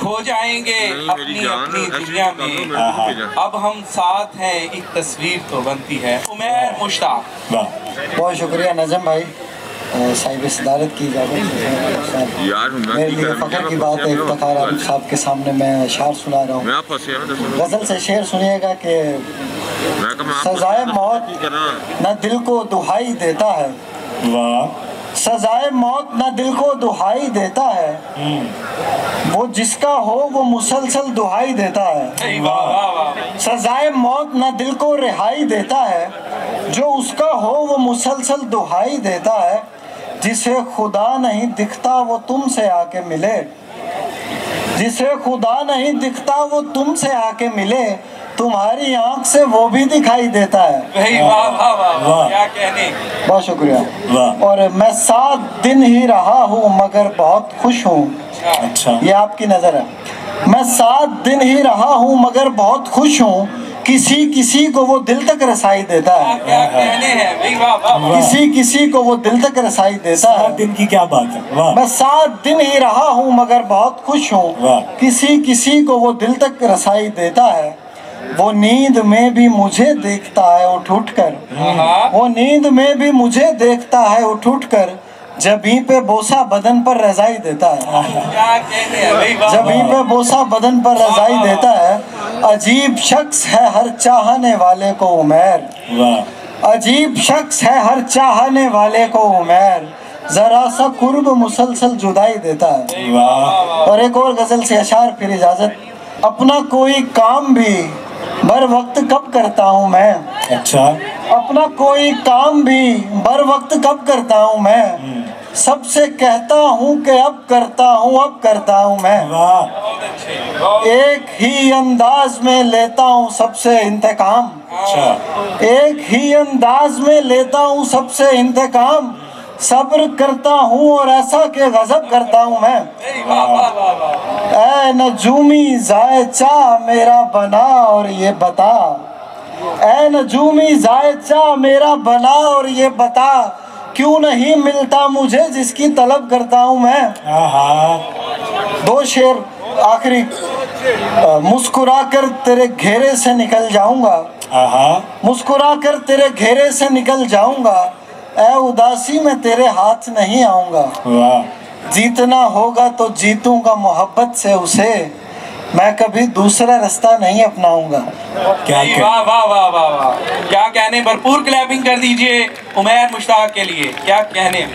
खो जाएंगे अपनी अपनी दुनिया में। अब हम साथ हैं, एक तस्वीर तो बनती है। उमैर मुश्ताक। बहुत शुक्रिया नजम भाई, साहिब सदारत की इजाज़त। मेरे लिए फ़ख्र की बात है, इफ्तिखार आरिफ साहब के सामने मैं अशार सुना रहा हूँ। गज़ल से शेर सुनिएगा कि सजाए मौत न दिल को दुहाई देता है, सजाए मौत न दिल को दुहाई देता है, वो जिसका हो वो मुसलसल दुहाई देता है। सजाए मौत न दिल को रिहाई देता है, जो उसका हो वो मुसलसल दुहाई देता है। जिसे खुदा नहीं दिखता वो तुमसे आके मिले, जिसे खुदा नहीं दिखता वो तुमसे आके मिले, तुम्हारी आंख से वो भी दिखाई देता है। वाह वाह वाह, क्या कहने। बहुत शुक्रिया। और मैं 7 दिन ही रहा हूँ मगर बहुत खुश हूँ। अच्छा, ये आपकी नजर है। मैं 7 दिन ही रहा हूँ मगर बहुत खुश हूँ, किसी किसी को वो दिल तक रसाई देता है। क्या कहने हैं भाई, वाह वाह। किसी किसी को वो दिल तक रसाई देता है। 7 दिन की क्या बात है। वाह। मैं 7 दिन ही रहा हूँ मगर बहुत खुश हूँ, किसी किसी को वो दिल तक रसाई देता है। वो नींद में भी मुझे देखता है उठ उठ कर, वो नींद में भी मुझे देखता है उठ उठ कर, जबी पे बोसा बदन पर रजाई देता है। जबी पे बोसा बदन पर रजाई देता है। अजीब शख्स है हर चाहने वाले को उमैर, अजीब शख्स है हर चाहने वाले को उमैर, जरा सा कुर्ब मुसलसल जुदाई देता है। और एक और गजल से अशार, फिर इजाजत। अपना कोई काम भी बर वक्त कब करता हूँ मैं। अच्छा, अपना कोई काम भी बर वक्त कब करता हूँ मैं, सबसे कहता हूँ कि अब करता हूँ, अब करता हूँ मैं। एक ही अंदाज में लेता हूँ सबसे इंतकाम, एक ही अंदाज में लेता हूँ सबसे इंतकाम, सब्र करता हूँ और ऐसा के गजब करता हूँ मैं। ऐ नजूमी जाए चाह मेरा बना और ये बता, ऐ नजूमी जाए चाह मेरा बना और ये बता, क्यों नहीं मिलता मुझे जिसकी तलब करता हूँ मैं। 2 शेर आखिरी। मुस्कुरा कर तेरे घेरे से निकल जाऊंगा, मुस्कुरा कर तेरे घेरे से निकल जाऊंगा, ऐ उदासी में तेरे हाथ नहीं आऊंगा। जीतना होगा तो जीतूंगा मोहब्बत से उसे, मैं कभी दूसरा रास्ता नहीं अपनाऊंगा। क्या वाह वाह वाह वाह वाह, क्या कहने। भरपूर क्लैपिंग कर दीजिए उमैर मुश्ताक के लिए, क्या कहने।